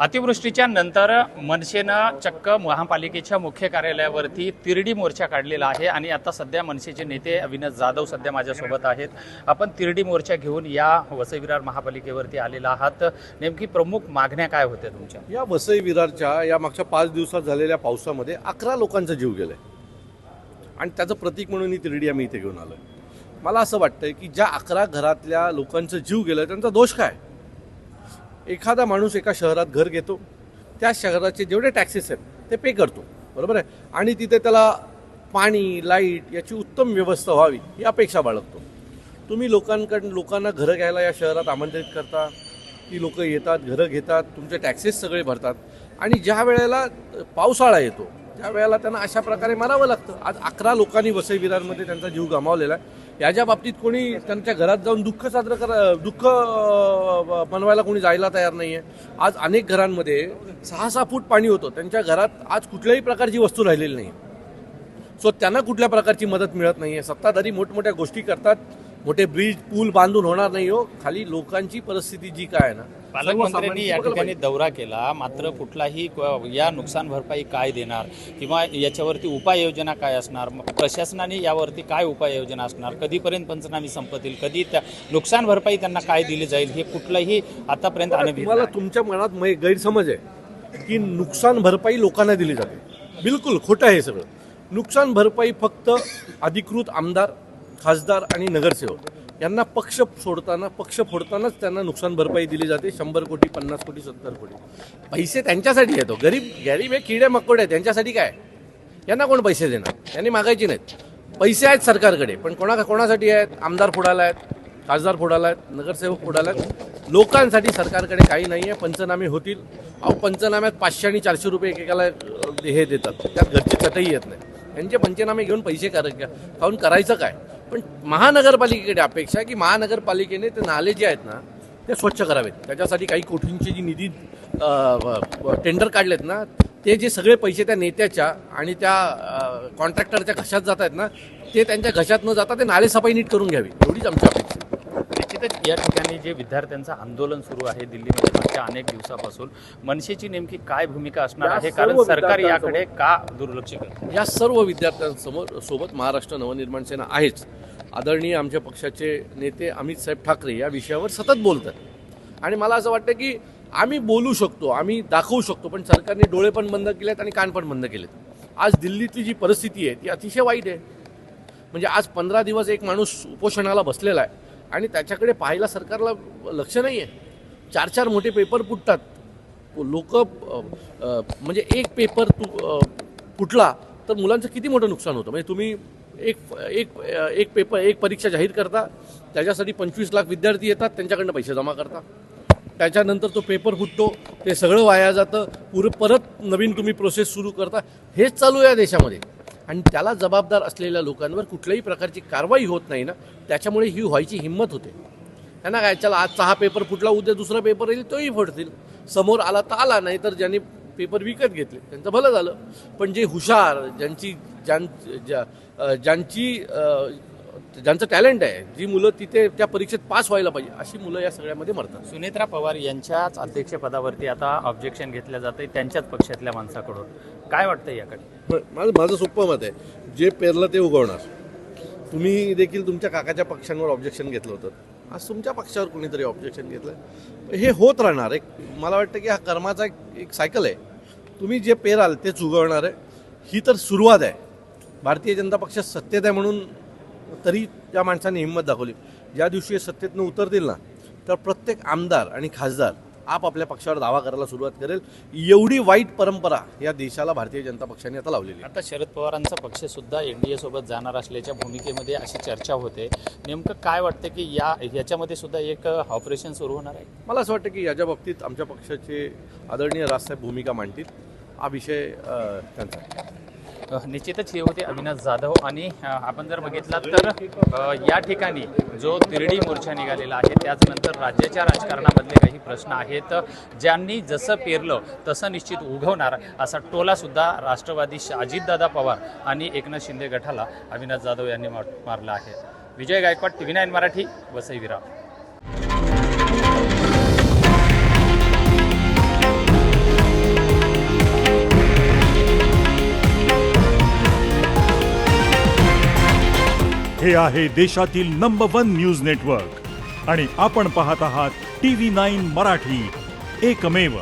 अतिवृष्टीच्या नंतर मनसेनं चक्क महापालिकेच्या मुख्य कार्यालयावरती तिरडी मोर्चा काढलेला आहे आणि आता सध्या मनसेचे नेते अविनाश जाधव सध्या माझ्यासोबत आहेत. आपण तिरडी मोर्चा घेऊन या वसई विरार महापालिकेवरती आलेला आहात. नेमकी प्रमुख मागण्या काय होत्या तुमच्या? या वसई विरारच्या या मागच्या 5 दिवसात झालेल्या पावसामध्ये 11 लोकांचा जीव गेलाय आणि त्याचं प्रतीक म्हणून ही तिरडी आम्ही इथे घेऊन आलोय. मला असं वाटतंय की ज्या 11 घरातल्या लोकांचा जीव गेलाय त्यांचा दोष काय? एखादा माणूस एका शहरात घर घेतो, त्या शहराचे जेवढे टॅक्सेस आहेत ते पे करतो, बरोबर आहे, आणि तिथे त्याला पाणी लाईट याची उत्तम व्यवस्था व्हावी ही अपेक्षा बाळगतो. तुम्ही लोकांना घरं घ्यायला या शहरात आमंत्रित करता, ती लोक येतात, घरं घेतात, तुमचे टॅक्सेस सगळे भरतात आणि ज्या वेळेला पावसाळा येतो त्यावेळेला त्यांना अशा प्रकारे मारावं लागतं. आज 11 लोकांनी वसई विरारमध्ये त्यांचा जीव गमावलेला आहे. याच्या बाबतीत कोणी त्यांच्या घरात जाऊन दुःख मनवायला कोणी जायला तयार नाही आहे. आज अनेक घरांमध्ये 6-6 फूट पाणी होतं, त्यांच्या घरात आज कुठल्याही प्रकारची वस्तू राहिलेली नाही. सो त्यांना कुठल्या प्रकारची मदत मिळत नाही आहे. सत्ताधारी मोठमोठ्या गोष्टी करतात, मोठे ब्रिज पूल बांधून होणार नाही हो. खाली लोकांची परिस्थिती जी काय आहे ना, पालकमंत्र्यांनी या ठिकाणी दौरा केला, मात्र कुठलाही या नुकसान भरपाई काय देणार किंवा याच्यावरती उपाययोजना काय असणार, प्रशासनाने यावरती काय उपाययोजना असणार, कधीपर्यंत पंचनामे संपतील, कधी त्या नुकसान भरपाई त्यांना काय दिली जाईल, हे कुठलंही आतापर्यंत अनुभव. मला तुमच्या मनात गैरसमज आहे की नुकसान भरपाई लोकांना दिली जाते. बिलकुल खोटं आहे सगळं. नुकसान भरपाई फक्त अधिकृत आमदार, खासदार आणि नगरसेवक यांना पक्ष फोडतानाच त्यांना नुकसान भरपाई दिली जाते. 100 कोटी, 50 कोटी, 70 कोटी पैसे त्यांच्यासाठी येतो. गरीब हे किडे मकोडे त्यांच्यासाठी काय? यांना कोण पैसे देणार? यांनी मागायचे नाहीत. पैसे आहेत सरकारकडे, पण कोणासाठी आहेत? आमदार फोडायला आहेत, खासदार फोडायला आहेत, नगरसेवक फोडायला आहेत. लोकांसाठी सरकारकडे काही नाही आहे. पंचनामे होतील. पंचनाम्यात 500 आणि 400 रुपये एकेकाला हे देतात, त्यात घरची चटई येत नाही. यांचे पंचनामे घेऊन पैसे खाऊन करायचं काय? पण महानगरपालिकेकडे अपेक्षा आहे की महानगरपालिकेने ते नाले जे आहेत ना ते स्वच्छ करावेत. त्याच्यासाठी काही कोटींची जी निधी टेंडर काढलेत ना, ते जे सगळे पैसे त्या नेत्याच्या आणि त्या कॉन्ट्रॅक्टरच्या घशात जात आहेत ना, ते त्यांच्या घशात न जाता ते नाले सफाई नीट करून घ्यावी, एवढीच आमची अपेक्षा. निश्चितच या ठिकाणी जे विद्यार्थ्यांचं आंदोलन सुरू आहे दिल्लीमध्ये मागच्या अनेक दिवसापासून, मनसेची नेमकी काय भूमिका असणार आहे? कारण सरकार याकडे का दुर्लक्ष करते? या सर्व विद्यार्थ्यांसोबत महाराष्ट्र नवनिर्माण सेना आहेच. आदरणीय आमच्या पक्षाचे नेते अमित साहेब ठाकरे या विषयावर सतत बोलतात आणि मला असं वाटतं की आम्ही बोलू शकतो, आम्ही दाखवू शकतो, पण सरकारने डोळे पण बंद केलेत आणि कान पण बंद केलेत. आज दिल्लीतली जी परिस्थिती आहे ती अतिशय वाईट आहे. म्हणजे आज 15 दिवस एक माणूस उपोषणाला बसलेला आहे आणि त्याच्याकडे पाहायला सरकारला लक्ष नाही आहे. 4-4 मोठे पेपर फुटतात. लोक म्हणजे एक पेपर फुटला तर मुलांचं किती मोठं नुकसान होतं. म्हणजे तुम्ही एक परीक्षा जाहीर करता, त्याच्यासाठी 25 लाख विद्यार्थी येतात, त्यांच्याकडनं पैसे जमा करता, त्याच्यानंतर तो पेपर फुटतो, ते सगळं वाया जातं, परत नवीन तुम्ही प्रोसेस सुरू करता. हेच चालू आहे या देशामध्ये आणि त्याला जबाबदार असलेल्या लोकांवर कुठल्याही प्रकारची कारवाई होत नाही ना, त्याच्यामुळे ही व्हायची हिंमत होते. त्यांना काय, चला आजचा हा पेपर फुटला, उद्या दुसरा पेपर येईल तोही फुटतील, समोर आला तर आला, नाही तर ज्यांनी पेपर विकत घेतले त्यांचं भलं झालं. पण जे हुशार, ज्यांचं टॅलेंट आहे, जी मुलं तिथे त्या परीक्षेत पास व्हायला पाहिजे, अशी मुलं या सगळ्यामध्ये मरतात. सुनेत्रा पवार यांच्याच अध्यक्षपदावरती आता ऑब्जेक्शन घेतलं जातं त्यांच्याच पक्षातल्या माणसाकडून. काय वाटतं याकडे? माझं सोपं मत आहे, जे पेरलं ते उगवणार. तुम्ही देखील तुमच्या काकाच्या पक्षांवर ऑब्जेक्शन घेतलं होतं, आज तुमच्या पक्षावर कोणीतरी ऑब्जेक्शन घेतलं. हे होत राहणार. मला वाटतं की हा कर्माचा एक सायकल आहे. तुम्ही जे पेराल तेच उगवणार आहे. ही तर सुरुवात आहे. भारतीय जनता पक्ष सत्तेत आहे म्हणून तरी त्या माणसाने हिंमत दाखवली. ज्या दिवशी सत्तेतनं उतरतील ना, तर प्रत्येक आमदार आणि खासदार आपापल्या पक्षावर दावा करायला सुरुवात करेल. एवढी वाईट परंपरा या देशाला भारतीय जनता पक्षाने आता लावलेली. आता शरद पवारांचा पक्ष सुद्धा एनडीए सोबत जाणार असल्याच्या भूमिकेमध्ये अशी चर्चा होते. नेमकं काय वाटतं की याच्यामध्ये सुद्धा एक ऑपरेशन सुरू होणार आहे? मला असं वाटतं की याच्या बाबतीत आमच्या पक्षाचे आदरणीय राजसाहेब भूमिका मांडतील. हा विषय त्यांचा आहे. निश्चितच हे होते अविनाश जाधव. आणि आपण जर बघितलात तर या ठिकाणी जो तिरडी मोर्चा निघालेला आहे, त्याचनंतर राज्याच्या राजकारणामधले काही प्रश्न आहेत, ज्यांनी जसं पेरलं तसं निश्चित उगवणार असा टोलासुद्धा राष्ट्रवादी अजितदादा पवार आणि एकनाथ शिंदे गटाला अविनाश जाधव यांनी मारला आहे. विजय गायकवाड, TV9 मराठी, वसई विरार. हे आहे देशातील नंबर 1 न्यूज नेटवर्क आणि आपण पाहत आहात TV9 मराठी, एकमेव.